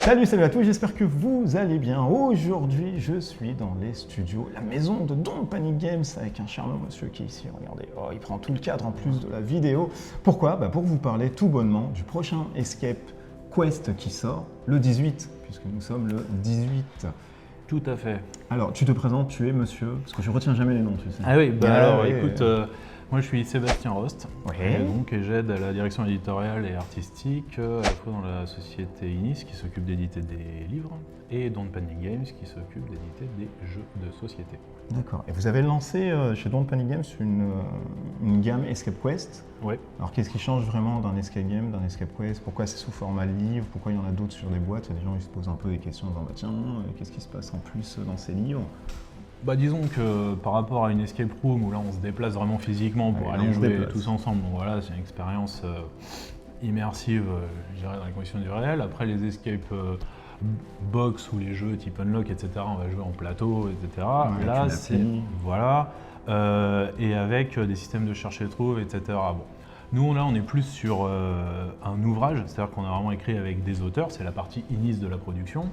Salut à tous, j'espère que vous allez bien. Aujourd'hui, je suis dans les studios, la maison de Don't Panic Games, avec un charmant monsieur qui est ici. Regardez, il prend tout le cadre en plus de la vidéo. Pourquoi? Pour vous parler tout bonnement du prochain Escape Quest qui sort le 18, puisque nous sommes le 18. Tout à fait. Alors, tu te présentes, tu es monsieur, parce que je retiens jamais les noms, tu sais. Ah oui, écoute, moi je suis Sébastien Rost, et j'aide à la direction éditoriale et artistique, à la fois dans la société Inis qui s'occupe d'éditer des livres et Don't Panic Games qui s'occupe d'éditer des jeux de société. D'accord. Et vous avez lancé chez Don't Panic Games une gamme Escape Quest. Oui. Alors qu'est-ce qui change vraiment d'un Escape Game, d'un Escape Quest? Pourquoi c'est sous format livre? Pourquoi il y en a d'autres sur des boîtes? Il y a des gens qui se posent un peu des questions, tiens, qu'est-ce qui se passe en plus dans ces livres? Disons que par rapport à une escape room où là on se déplace vraiment physiquement pour aller jouer tous ensemble, donc voilà, c'est une expérience immersive, je dirais, dans les conditions du réel. Après les escape box ou les jeux type Unlock, etc., on va jouer en plateau, etc. Ouais, là c'est voilà, et avec des systèmes de cherche et trouve, etc. Bon. Nous là on est plus sur un ouvrage, c'est-à-dire qu'on a vraiment écrit avec des auteurs, c'est la partie Inis de la production.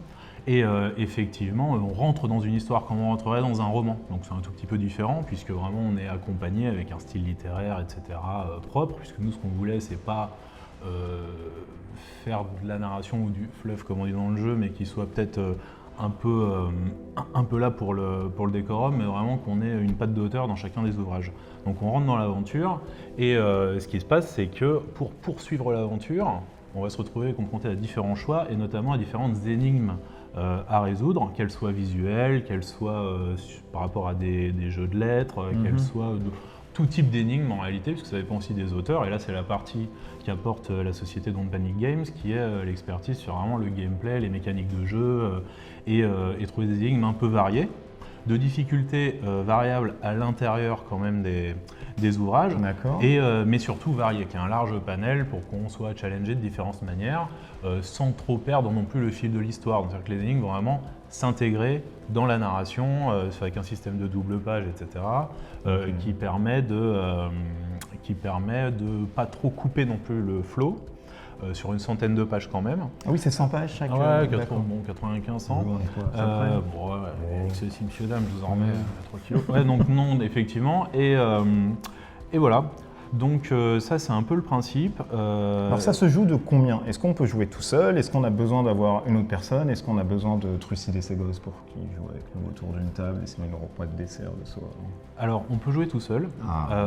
Et effectivement, on rentre dans une histoire comme on rentrerait dans un roman. Donc c'est un tout petit peu différent, puisque vraiment on est accompagné avec un style littéraire, etc. Propre, puisque nous ce qu'on voulait, c'est pas faire de la narration ou du fluff comme on dit dans le jeu, mais qui soit peut-être un peu là pour le décorum, mais vraiment qu'on ait une patte d'auteur dans chacun des ouvrages. Donc on rentre dans l'aventure, et ce qui se passe, c'est que pour poursuivre l'aventure, on va se retrouver confronté à différents choix, et notamment à différentes énigmes à résoudre, qu'elles soient visuelles, qu'elles soient par rapport à des jeux de lettres, qu'elles soient de tout type d'énigmes en réalité, puisque ça dépend aussi des auteurs. Et là, c'est la partie qui apporte la société Don't Panic Games, qui est l'expertise sur vraiment le gameplay, les mécaniques de jeu, et trouver des énigmes un peu variées, de difficultés variables à l'intérieur quand même des ouvrages, mais surtout variées, qu'il y ait un large panel pour qu'on soit challengé de différentes manières, sans trop perdre non plus le fil de l'histoire. C'est-à-dire que les énigmes vont vraiment s'intégrer dans la narration, avec un système de double page, etc., qui permet de pas trop couper non plus le flow, sur une centaine de pages quand même. Ah oui, c'est 100 pages chaque. Ouais, 95 100. Avec ceci, monsieur, dame, je vous en remets 3 kilos. Ouais, donc non, effectivement. Et voilà. Donc ça, c'est un peu le principe. Alors ça se joue de combien? Est-ce qu'on peut jouer tout seul? Est-ce qu'on a besoin d'avoir une autre personne? Est-ce qu'on a besoin de trucider ses gosses pour qu'ils jouent avec nous autour d'une table et se mettre leur repas de dessert le soir? Alors, on peut jouer tout seul,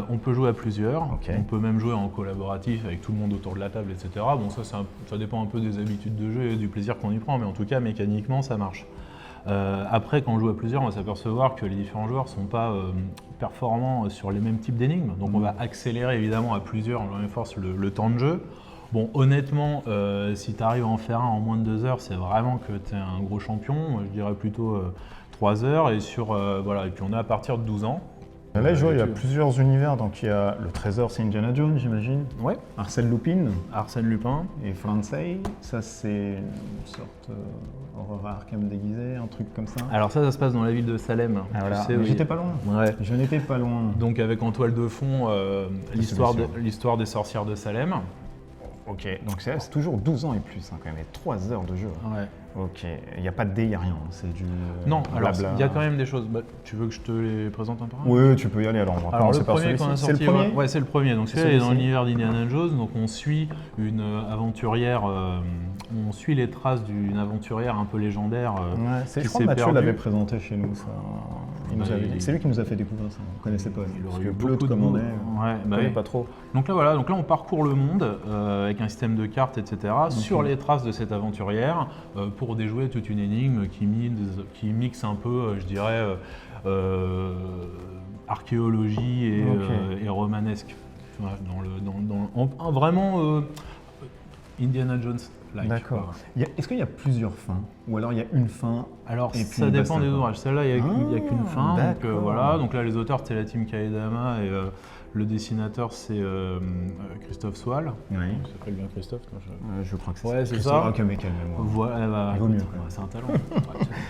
on peut jouer à plusieurs, on peut même jouer en collaboratif avec tout le monde autour de la table, etc. Bon, ça dépend un peu des habitudes de jeu et du plaisir qu'on y prend, mais en tout cas, mécaniquement, ça marche. Après, quand on joue à plusieurs, on va s'apercevoir que les différents joueurs ne sont pas performants sur les mêmes types d'énigmes. Donc on va accélérer évidemment à plusieurs, en force, le temps de jeu. Bon, honnêtement, si tu arrives à en faire un en moins de 2 heures, c'est vraiment que tu es un gros champion. Moi, je dirais plutôt 3 heures. Et voilà. Et puis on est à partir de 12 ans. Là, je vois, il y a plusieurs univers. Donc il y a le trésor, c'est Indiana Jones, j'imagine. Ouais. Arsène Lupin. Arsène Lupin. Et Flancy. Ça, c'est une sorte Aurora Arkham déguisée, un truc comme ça. Alors ça se passe dans la ville de Salem. Ah, voilà. J'étais pas loin. Ouais. Je n'étais pas loin. Donc avec en toile de fond l'histoire des sorcières de Salem. Ok, donc c'est toujours 12 ans et plus, quand même, et 3 heures de jeu. Ouais. Ok, il n'y a pas de dé, il n'y a rien, c'est du Non, alors blabla. il y a quand même des choses. Tu veux que je te les présente un par un? Oui, tu peux y aller, alors on va commencer par celui-ci. C'est le premier. Ouais, c'est le premier. Donc celui-là est dans l'univers d'Indiana Jones, donc on suit une aventurière, on suit les traces d'une aventurière un peu légendaire. Je crois que Mathieu l'avait présenté chez nous, ça. C'est lui qui nous a fait découvrir ça, on ne connaissait pas. Parce que Bleude comme on est, on ne connaît pas trop. Donc là, voilà, on parcourt le monde avec un système de cartes, etc., sur les traces de cette aventurière, pour déjouer toute une énigme qui mixe un peu, je dirais, archéologie et romanesque. Vraiment Indiana Jones. D'accord. Est-ce qu'il y a plusieurs fins? Ou alors il y a une fin? Alors ça dépend des ouvrages. Celle-là, il n'y a qu'une fin. Donc, voilà. Donc là, les auteurs, c'était la team Kaedama et le dessinateur, c'est Christophe Soal. Oui. Ça s'appelle bien Christophe. Je crois que c'est ouais, c'est ça. Voilà, c'est un talent.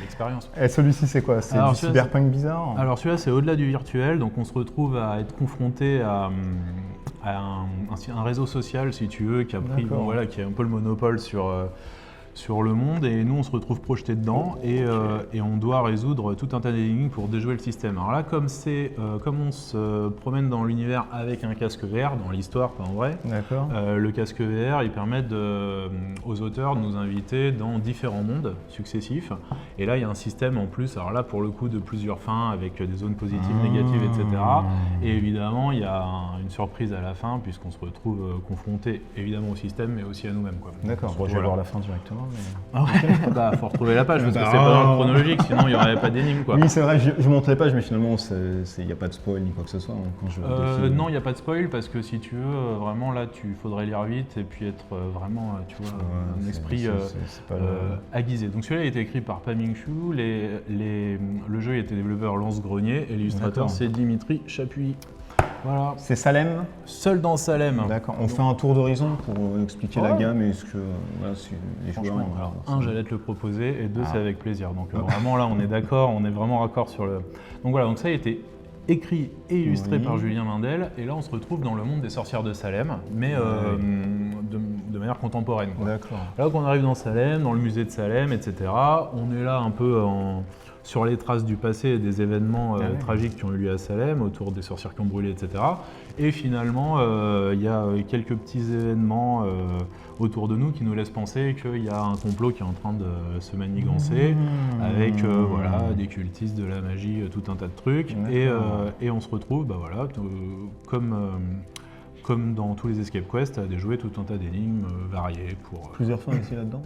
L'expérience. Et celui-ci, c'est quoi? C'est du cyberpunk bizarre? Alors celui-là, c'est au-delà du virtuel. Donc on se retrouve à être confronté à un réseau social, si tu veux, qui a pris, qui a un peu le monopole sur sur le monde et nous on se retrouve projeté dedans et on doit résoudre tout un tas d'énigmes pour déjouer le système. Alors là, comme on se promène dans l'univers avec un casque VR, dans l'histoire, pas en vrai, le casque VR, il permet aux auteurs de nous inviter dans différents mondes successifs. Et là, il y a un système en plus, alors là pour le coup, de plusieurs fins avec des zones positives, négatives, etc. Et évidemment, il y a une surprise à la fin puisqu'on se retrouve confronté évidemment au système mais aussi à nous-mêmes. D'accord, bon, je vais voir la fin directement. Mais... Ah ouais, bah faut retrouver la page parce que c'est pas dans le chronologique, sinon il n'y aurait pas d'énigme quoi. Oui, c'est vrai, je montre les pages, mais finalement il n'y a pas de spoil ni quoi que ce soit quand je défile. Non, il n'y a pas de spoil parce que si tu veux, vraiment là, tu faudrait lire vite et puis être vraiment, tu vois, un esprit aiguisé. Donc celui-là a été écrit par Paming-Chu, le jeu a été développé par Lance Grenier et l'illustrateur c'est Dimitri Chapuis. Voilà. C'est Salem. Seul dans Salem. D'accord. On fait un tour d'horizon pour expliquer la gamme et ce que si les joueurs. Alors, j'allais te le proposer et deux, c'est avec plaisir. Donc vraiment là, on est d'accord, on est vraiment raccord sur le. Donc voilà, donc ça a été écrit et illustré par Julien Mindel et là, on se retrouve dans le monde des sorcières de Salem, mais de manière contemporaine. D'accord. Là, quand on arrive dans Salem, dans le musée de Salem, etc., on est là un peu sur les traces du passé et des événements tragiques qui ont eu lieu à Salem, autour des sorcières qui ont brûlé, etc. Et finalement, il y a quelques petits événements autour de nous qui nous laissent penser qu'il y a un complot qui est en train de se manigancer, avec des cultistes, de la magie, tout un tas de trucs. Et on se retrouve, comme dans tous les Escape Quest, à déjouer tout un tas d'énigmes variées. Plusieurs fins ici là-dedans ?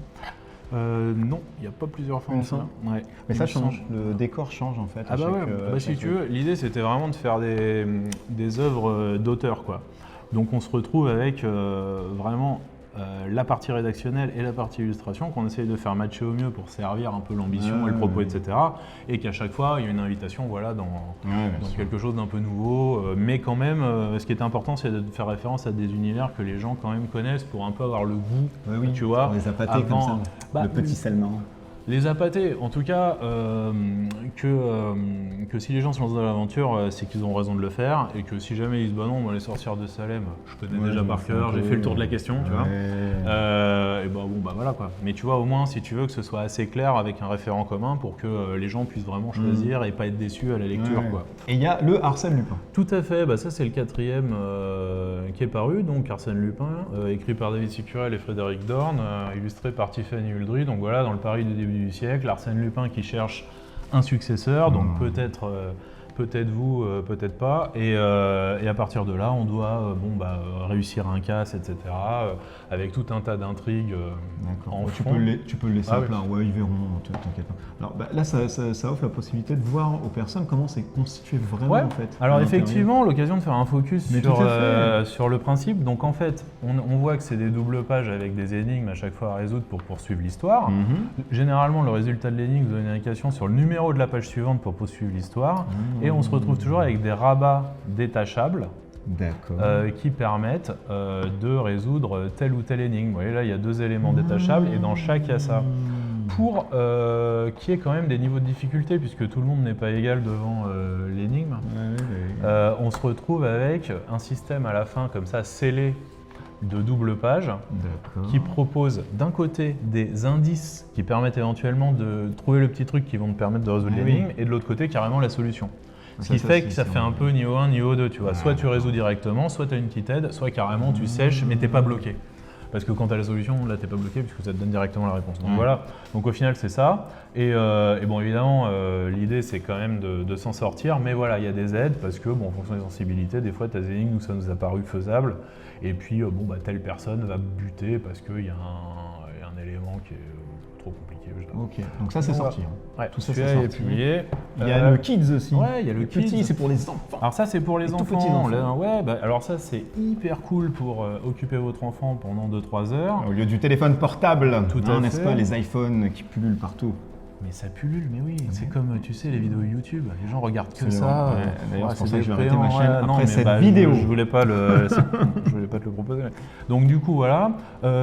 Non, il n'y a pas plusieurs fins de ça. Ouais. Mais ça change, le décor change en fait. Ah bah ouais, si tu veux, l'idée c'était vraiment de faire des œuvres d'auteur quoi. Donc on se retrouve avec vraiment la partie rédactionnelle et la partie illustration qu'on essaye de faire matcher au mieux pour servir un peu l'ambition et le propos, etc. Et qu'à chaque fois, il y a une invitation dans quelque chose d'un peu nouveau. Mais quand même, ce qui est important, c'est de faire référence à des univers que les gens quand même connaissent pour un peu avoir le goût, tu vois. Pour les appâter comme ça, le petit sel marin. Les appâter, en tout cas, que si les gens se lancent dans l'aventure, c'est qu'ils ont raison de le faire, et que si jamais ils disent bah non, moi les sorcières de Salem, je connais déjà par cœur, j'ai fait le tour de la question, tu vois. Et voilà quoi. Mais tu vois, au moins, si tu veux que ce soit assez clair avec un référent commun pour que les gens puissent vraiment choisir et pas être déçus à la lecture, quoi. Et il y a le Arsène Lupin. Tout à fait, ça c'est le 4e qui est paru, donc Arsène Lupin, écrit par David Sicurel et Frédéric Dorn, illustré par Tiffany Uldry, donc voilà, dans le Paris du début du siècle, Arsène Lupin qui cherche un successeur, donc peut-être vous, peut-être pas, et à partir de là, on doit réussir un casse, etc., avec tout un tas d'intrigues en fond. Tu peux le laisser à plat, ils verront, t'inquiète pas. Alors là, ça offre la possibilité de voir aux personnes comment c'est constitué vraiment en fait. Alors effectivement, l'occasion de faire un focus sur le principe. Donc en fait, on voit que c'est des doubles pages avec des énigmes à chaque fois à résoudre pour poursuivre l'histoire. Généralement, le résultat de l'énigme donne une indication sur le numéro de la page suivante pour poursuivre l'histoire. Et on se retrouve toujours avec des rabats détachables qui permettent de résoudre telle ou telle énigme. Vous voyez là, il y a 2 éléments détachables et dans chaque, il y a ça. Pour qu'il y ait quand même des niveaux de difficulté, puisque tout le monde n'est pas égal devant l'énigme, on se retrouve avec un système à la fin comme ça scellé de double page qui propose d'un côté des indices qui permettent éventuellement de trouver le petit truc qui vont te permettre de résoudre l'énigme et de l'autre côté carrément la solution. Ce qui fait que ça fait un peu niveau 1, niveau 2, tu vois. Soit tu résous directement, soit tu as une petite aide, soit carrément tu sèches mais t'es pas bloqué. Parce que quand tu as la solution, là t'es pas bloqué puisque ça te donne directement la réponse. Donc voilà, donc au final c'est ça. Et bon évidemment l'idée c'est quand même de s'en sortir, mais voilà, il y a des aides parce que en fonction des sensibilités, des fois tu as des énigmes où ça nous a paru faisable. Et puis telle personne va buter parce qu'il y a un élément qui est trop compliqué. Ok, donc ça c'est sorti. Ouais, tout ça est publié. Il y a le Kids aussi. Ouais, il y a le Kids. Petit, c'est pour les enfants. Alors ça c'est pour les enfants. Tout petits enfants. Là, alors ça c'est hyper cool pour occuper votre enfant pendant 2-3 heures. Au lieu du téléphone portable, tout à fait. N'est-ce pas, les iPhones qui pullulent partout. Mais ça pullule, mais oui, c'est comme tu sais les vidéos YouTube, les gens regardent que ça. D'ailleurs, c'est pour ça que je vais arrêter ma chaîne après cette vidéo. Je voulais pas te le proposer. Donc du coup voilà,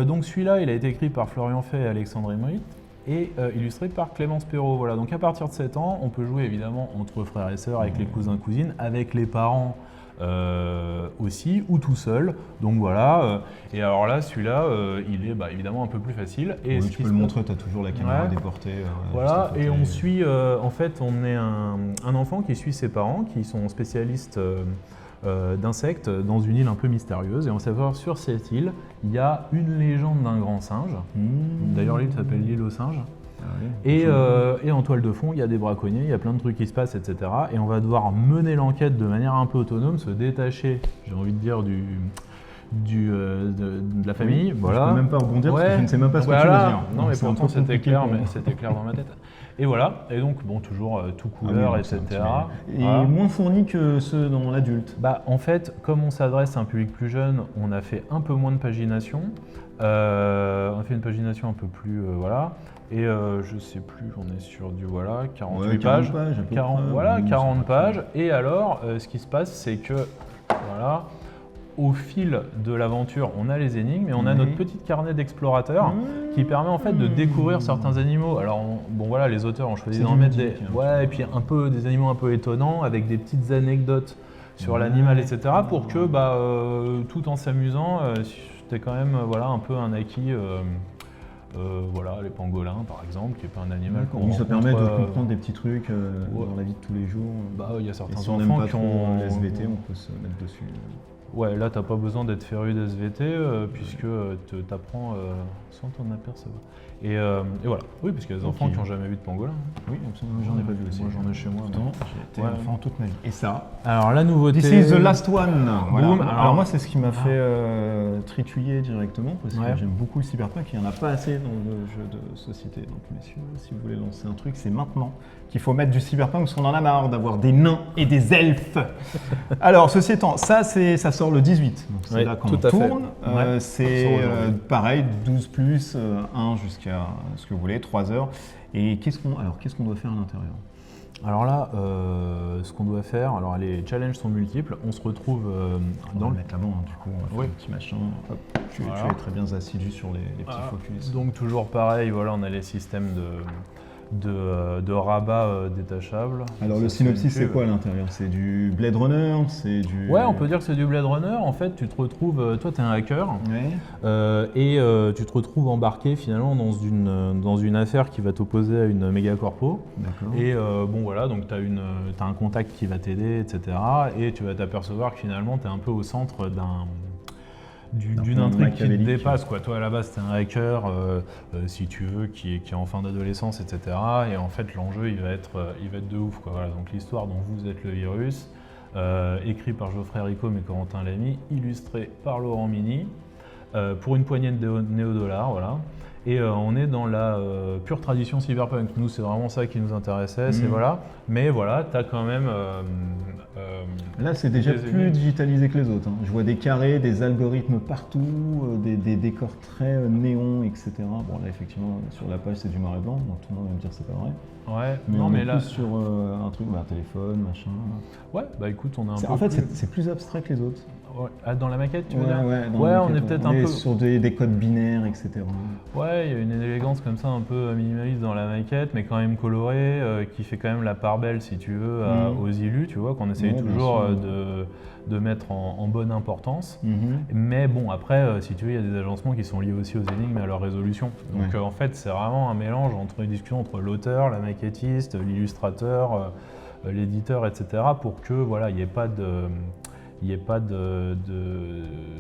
donc celui-là il a été écrit par Florian Fay et Alexandre Emery et illustré par Clémence Perrault. Voilà, donc à partir de 7 ans, on peut jouer évidemment entre frères et sœurs, avec les cousins cousines, avec les parents aussi, ou tout seul. Donc voilà. Et alors là, celui-là, il est évidemment un peu plus facile. Et oui, tu peux le montrer, tu as toujours la caméra déportée. Voilà, et on suit, en fait, on est un enfant qui suit ses parents, qui sont spécialistes d'insectes dans une île un peu mystérieuse. Et on savoir sur cette île, il y a une légende d'un grand singe. D'ailleurs, l'île s'appelle l'île aux singes. Et en toile de fond, il y a des braconniers, il y a plein de trucs qui se passent, etc. Et on va devoir mener l'enquête de manière un peu autonome, se détacher, j'ai envie de dire, de la famille. Voilà. Je peux même pas rebondir parce que je ne sais même pas ce que tu veux dire. Non, donc mais pourtant c'était clair, dans ma tête. Et voilà, et donc bon, toujours tout couleur, etc. Et moins fourni que ceux dans l'adulte. En fait, comme on s'adresse à un public plus jeune, on a fait un peu moins de pagination. On a fait une pagination un peu plus, voilà. Et je sais plus, on est sur du 48 pages. 40 pages. Et alors, ce qui se passe, c'est que voilà, au fil de l'aventure, on a les énigmes et on a notre petit carnet d'explorateurs qui permet en fait de découvrir certains animaux. Alors voilà, les auteurs ont choisi d'en mettre et puis des animaux un peu étonnants avec des petites anecdotes sur l'animal, etc. pour que tout en s'amusant, c'était quand même un peu un acquis. Les pangolins par exemple, qui n'est pas un animal qu'on rencontre. Ça permet de comprendre des petits trucs dans la vie de tous les jours. Il y a certains si on enfants n'aime pas qui ont les SVT, on peut se mettre dessus. Ouais, là t'as pas besoin d'être féru d'SVT puisque t'apprends sans t'en apercevoir. Et voilà, oui, parce qu'il y a des enfants qui n'ont jamais vu de pangolin. Oui, absolument, j'en ai pas vu aussi. Moi j'en ai chez moi. J'ai été enfant toute ma vie. Et ça, alors la nouveauté. This is the last one. Voilà. Boom. Alors moi, c'est ce qui m'a fait trituiller directement parce que j'aime beaucoup le cyberpunk. Il n'y en a pas assez dans le jeu de société. Donc messieurs, si vous voulez lancer un truc, c'est maintenant qu'il faut mettre du cyberpunk parce qu'on en a marre d'avoir des nains et des elfes. Alors ceci étant, ça sort le 18. Donc c'est là qu'on tourne. C'est pareil, 12 plus 1 jusqu'à ce que vous voulez, 3 heures. Et qu'est-ce qu'on doit faire à l'intérieur? Alors là, ce qu'on doit faire, alors les challenges sont multiples. On se retrouve dans le mettre là-bas, du coup, on va faire un petit machin. Hop, tu es très bien assidu sur les petits focus. Donc toujours pareil, voilà, on a les systèmes de rabat détachable. Alors le synopsis, c'est quoi à l'intérieur? C'est du Blade Runner? C'est du... Ouais, on peut dire que c'est du Blade Runner. En fait, tu te retrouves, toi tu es un hacker, et tu te retrouves embarqué finalement dans une affaire qui va t'opposer à une méga corpo. D'accord. Et voilà, donc tu as un contact qui va t'aider, etc. Et tu vas t'apercevoir que finalement tu es un peu au centre d'une intrigue qui te dépasse, quoi. Toi à la base t'es un hacker, si tu veux, qui est en fin d'adolescence, etc. Et en fait l'enjeu il va être de ouf, quoi. Voilà, donc l'histoire dont vous êtes le virus, écrit par Geoffrey Rico et Corentin Lamy, illustré par Laurent Mini, pour une poignée de néo-dollars, voilà. Et on est dans la pure tradition cyberpunk. Nous, c'est vraiment ça qui nous intéressait. C'est voilà. Mais voilà, tu as quand même. Là, c'est déjà plus digitalisé que les autres. Je vois des carrés, des algorithmes partout, des décors très néons, etc. Bon, là, effectivement, sur la page, c'est du noir et blanc. Donc tout le monde va me dire que c'est pas vrai. Ouais, mais non, on mais est là. plus sur un truc, un téléphone, machin. Ouais, écoute, on a un peu. En fait, c'est plus abstrait que les autres. Ouais. Ah, dans la maquette, tu veux dire? Ouais, on est peut-être un peu sur des codes binaires, etc. Ouais, il y a une élégance comme ça un peu minimaliste dans la maquette, mais quand même colorée, qui fait quand même la part belle, si tu veux, aux illus, tu vois, qu'on essaye toujours de mettre en bonne importance. Mais bon, après, si tu veux, il y a des agencements qui sont liés aussi aux énigmes et à leur résolution. Donc en fait, c'est vraiment un mélange entre une discussion entre l'auteur, la maquettiste, l'illustrateur, l'éditeur, etc. pour que voilà, il n'y ait pas de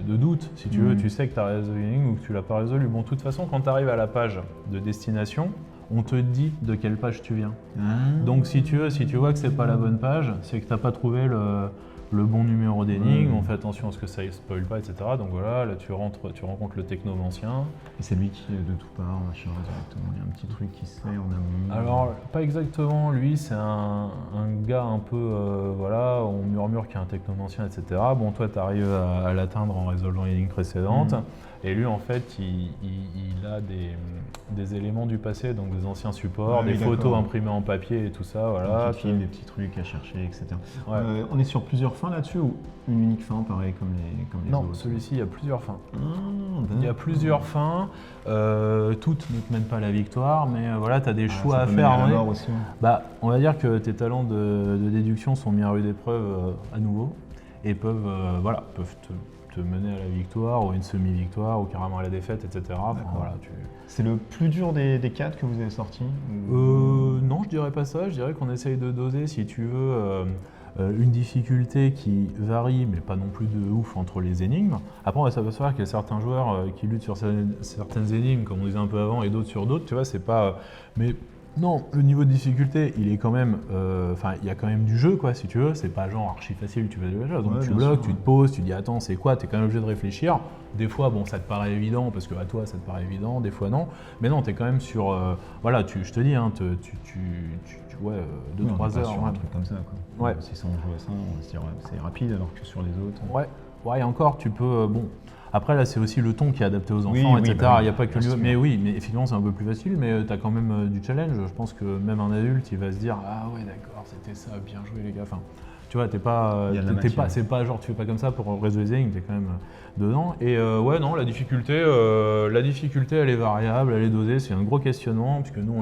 doute, si tu veux, tu sais que tu as résolu une énigme ou que tu l'as pas résolu. Bon, de toute façon, quand tu arrives à la page de destination, on te dit de quelle page tu viens. Donc si tu vois que c'est pas la bonne page, c'est que tu n'as pas trouvé le bon numéro d'énigme, on fait attention à ce que ça ne spoil pas, etc. Donc voilà, là tu rencontres le technomancien. Et c'est lui qui de tout part, machin, directement. Il y a un petit truc qui se fait en amont. Alors, pas exactement, lui c'est un gars un peu, on murmure qu'il y a un technomancien, etc. Bon, toi tu arrives à l'atteindre en résolvant les lignes précédentes. Et lui, en fait, il a des éléments du passé, donc des anciens supports, des photos imprimées en papier et tout ça. Voilà. Des petits trucs à chercher, etc. On est sur plusieurs fins là-dessus ou une unique fin, pareil comme les autres? Non, celui-ci, il y a plusieurs fins. Il y a plusieurs fins. Toutes ne te mènent pas à la victoire, mais voilà, tu as des choix à faire. À la mort aussi. On va dire que tes talents de déduction sont mis à rude épreuve à nouveau. et peuvent te mener à la victoire ou à une semi-victoire ou carrément à la défaite, etc. Enfin, voilà, C'est le plus dur des 4 que vous avez sortis Non, je dirais pas ça. Je dirais qu'on essaye de doser, si tu veux, une difficulté qui varie, mais pas non plus de ouf entre les énigmes. Après, on va s'apercevoir qu'il y a certains joueurs qui luttent sur certaines énigmes, comme on disait un peu avant, et d'autres sur d'autres. Tu vois, c'est pas. Mais non, le niveau de difficulté, il est quand même. Enfin, il y a quand même du jeu, quoi, si tu veux. C'est pas genre archi facile, tu vas déjà. Donc tu bloques, tu te poses, tu dis attends, c'est quoi? T'es quand même obligé de réfléchir. Des fois, bon, ça te paraît évident parce que à toi, ça te paraît évident. Des fois, non. Mais non, t'es quand même sur. Voilà, je te dis, hein, ouais, 2-3 heures. Sur un truc comme ça, quoi. Ouais. Si on joue à ça, on se dit c'est rapide, alors que sur les autres. Ouais, et encore, tu peux. Bon. Après, là, c'est aussi le ton qui est adapté aux enfants, oui, etc. bah oui, il n'y a pas que bien lui. sûr. Mais oui, mais effectivement, c'est un peu plus facile, mais tu as quand même du challenge. Je pense que même un adulte, il va se dire ah ouais, d'accord, c'était ça, bien joué, les gars. Enfin, tu vois, c'est pas genre tu fais pas comme ça pour résoudre les énigmes, t'es quand même dedans. Et ouais, non, la difficulté, elle est variable, elle est dosée. C'est un gros questionnement puisque nous,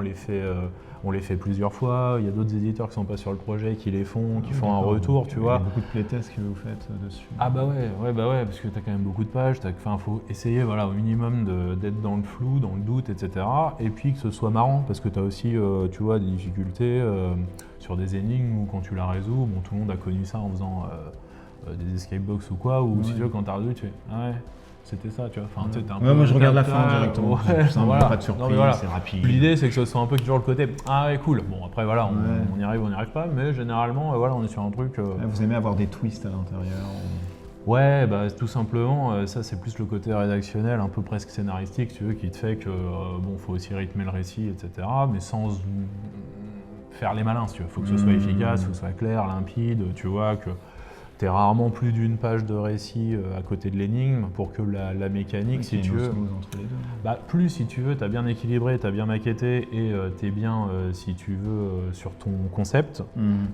on les fait plusieurs fois. Il y a d'autres éditeurs qui sont pas sur le projet qui les font, qui font un retour, tu vois. Il y a beaucoup de playtests que vous faites dessus. Ah bah ouais, parce que tu as quand même beaucoup de pages. Enfin, faut essayer, voilà, au minimum d'être dans le flou, dans le doute, etc. Et puis que ce soit marrant, parce que tu as aussi, tu vois, des difficultés sur des énigmes où quand tu la résous, bon, tout le monde a connu ça en faisant des escape box ou quoi, ou si tu veux, quand tu as résolu, tu fais ah ouais. C'était ça, tu vois. Enfin, moi je regarde la fin directement. Voilà. Pas de surprise, Voilà. c'est rapide. L'idée, c'est que ce soit un peu toujours le côté ah ouais, cool. Bon, après, voilà, on y arrive, on n'y arrive pas, mais généralement, voilà, on est sur un truc. Vous aimez avoir des twists à l'intérieur Ouais, bah, tout simplement, ça c'est plus le côté rédactionnel, un peu presque scénaristique, tu veux, qui te fait que bon, faut aussi rythmer le récit, etc. Mais sans faire les malins, si tu veux. Faut que ce soit efficace, faut que ce soit clair, limpide, tu vois, que t'es rarement plus d'une page de récit à côté de l'énigme pour que la mécanique, si tu veux. Entre les deux. Bah, plus si tu veux, t'as bien équilibré, t'as bien maquetté et t'es bien, si tu veux, sur ton concept,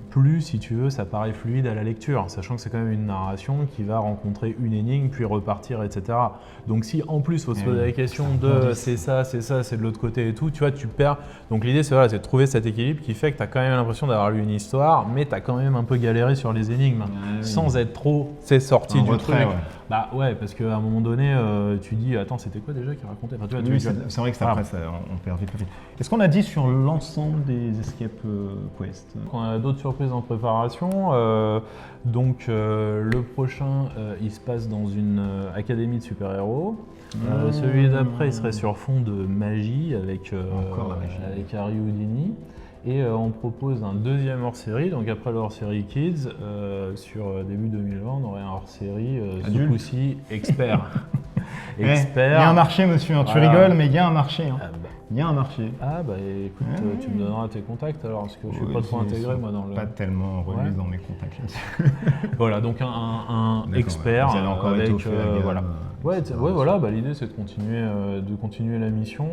plus si tu veux, ça paraît fluide à la lecture, sachant que c'est quand même une narration qui va rencontrer une énigme, puis repartir, etc. Donc si en plus, il faut se poser la question de c'est ça, c'est de l'autre côté et tout, tu vois, tu perds. Donc l'idée, c'est de trouver cet équilibre qui fait que t'as quand même l'impression d'avoir lu une histoire, mais t'as quand même un peu galéré sur les énigmes. Sans être trop, c'est sorti du retrait, truc. Bah ouais, parce qu'à un moment donné, tu dis, attends, c'était quoi déjà qu'il racontait? Enfin, c'est vrai que ça, après, on perd vite. Est-ce qu'on a dit sur l'ensemble des Escape Quest? On a d'autres surprises en préparation. Donc le prochain, il se passe dans une académie de super-héros. Celui d'après, il serait sur fond de magie avec Harry Houdini. Et on propose un deuxième hors-série, donc après le hors-série Kids, sur début 2020, on aurait un hors-série, ce coup-ci, expert. Il y a un marché, monsieur, tu rigoles, mais il y a un marché. Il y a un marché. Ah bah écoute, tu me donneras tes contacts alors, parce que je ne suis pas trop intégré moi dans le... Pas tellement remis dans mes contacts là-dessus. Voilà, donc un expert vous allez encore avec... voilà. Voilà, bah, l'idée c'est de continuer la mission.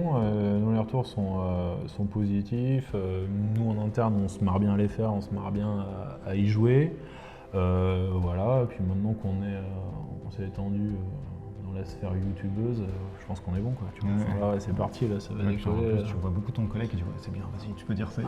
Nous les retours sont positifs. Nous en interne on se marre bien à les faire, on se marre bien à y jouer. Voilà, et puis maintenant qu'on s'est étendu dans la sphère youtubeuse, je pense qu'on est bon quoi. Tu vois. C'est parti là, ça va décoller. Tu vois beaucoup ton collègue et tu vois c'est bien, vas-y, tu peux dire ça.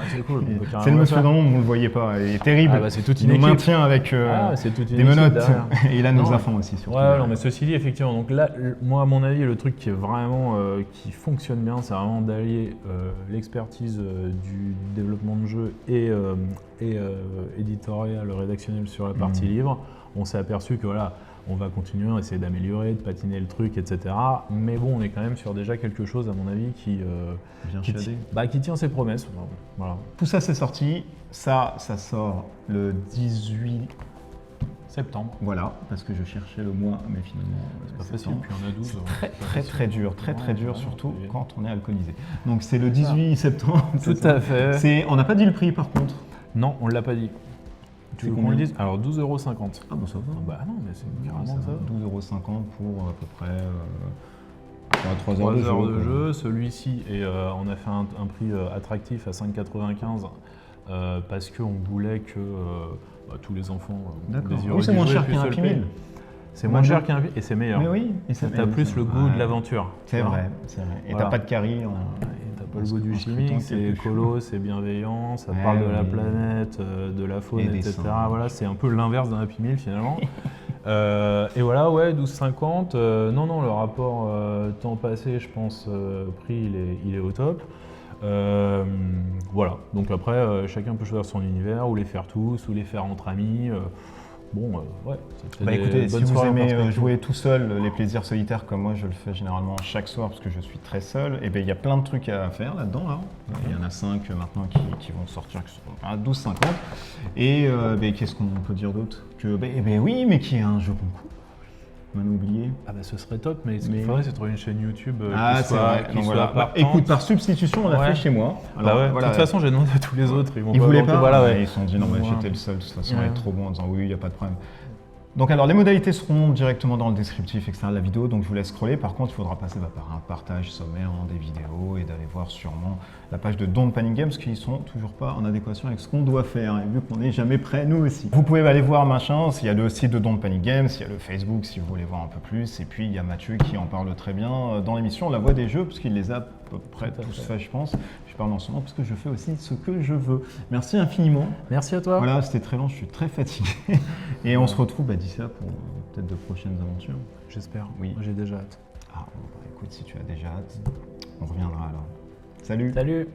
C'est cool. C'est le monsieur dans l'ombre, vous le voyez pas, il est terrible. C'est toute une il nous équipe. maintient avec des menottes et il a nos enfants aussi surtout. Ouais, non, mais ceci dit effectivement, donc là, moi à mon avis, le truc qui est vraiment qui fonctionne bien, c'est vraiment d'allier l'expertise du développement de jeu et éditorial, rédactionnel sur la partie livre. On s'est aperçu que voilà, on va continuer à essayer d'améliorer, de patiner le truc, etc. Mais bon, on est quand même sur déjà quelque chose, à mon avis, qui tient ses promesses. Voilà. Tout ça, c'est sorti. Ça sort le 18 septembre. Voilà, parce que je cherchais le mois, mais finalement, c'est pas facile, puis on a 12. Très dur, très dur, surtout quand on est alcoolisé. Donc c'est le 18 septembre. Tout à fait. On n'a pas dit le prix par contre. Non, on ne l'a pas dit. Tu veux qu'on le dise? Alors 12,50 €. Ah bah ça va. Bah non, mais c'est carrément ça. 12,50 € pour à peu près 3 heures de jeu. Celui-ci, on a fait un prix attractif à 5,95 € parce qu'on voulait que tous les enfants D'accord. Oui, c'est moins cher qu'un Happy Meal. C'est moins cher qu'un et c'est meilleur. Mais oui, et ça T'as plus le goût de l'aventure. C'est vrai, c'est vrai. Et Voilà. t'as pas de carie. Et t'as pas le goût du chimique, c'est colo, c'est bienveillant, ça parle de la planète, de la faune, etc. Voilà, c'est un peu l'inverse d'un Happy Meal finalement. Et voilà, ouais, 12,50. Non, le rapport temps passé, je pense, prix, il est au top. Voilà, donc après, chacun peut choisir son univers, ou les faire tous, ou les faire entre amis. Ouais, ça fait écoutez, si bonnes vous soirées en aimez perspective. jouer tout seul, les plaisirs solitaires comme moi, je le fais généralement chaque soir parce que je suis très seul, et il y a plein de trucs à faire là-dedans. Là. Il y en a 5 maintenant qui vont sortir, qui sont à 12,50. Et qu'est-ce qu'on peut dire d'autre oui, mais qui est un jeu concours. On m'a oublié. Ah bah ce serait top, mais ce qu'il faudrait, c'est trouver une chaîne YouTube c'est vrai. qui soit partante. Écoute, par substitution, on l'a fait chez moi. Alors, de toute façon, j'ai demandé à tous les autres. Ils voulaient pas. Voilà, Ils se sont dit non, mais j'étais le seul. De toute façon, elle est trop bon en disant oui, il n'y a pas de problème. Donc alors les modalités seront directement dans le descriptif etc. de la vidéo, donc je vous laisse scroller. Par contre, il faudra passer par un partage sommaire des vidéos et d'aller voir sûrement la page de Don't Panic Games qui sont toujours pas en adéquation avec ce qu'on doit faire, et vu qu'on n'est jamais prêt nous aussi. Vous pouvez aller voir machin, il y a le site de Don't Panic Games, il y a le Facebook si vous voulez voir un peu plus, et puis il y a Mathieu qui en parle très bien dans l'émission La Voix des Jeux, parce qu'il les a à peu près tous faits, je pense. Je parle en ce moment parce que je fais aussi ce que je veux. Merci infiniment. Merci à toi. Voilà, c'était très long, je suis très fatigué. Et on se retrouve d'ici là pour peut-être de prochaines aventures. J'espère. Oui. Moi, j'ai déjà hâte. Écoute, si tu as déjà hâte, on reviendra alors. Salut. Salut.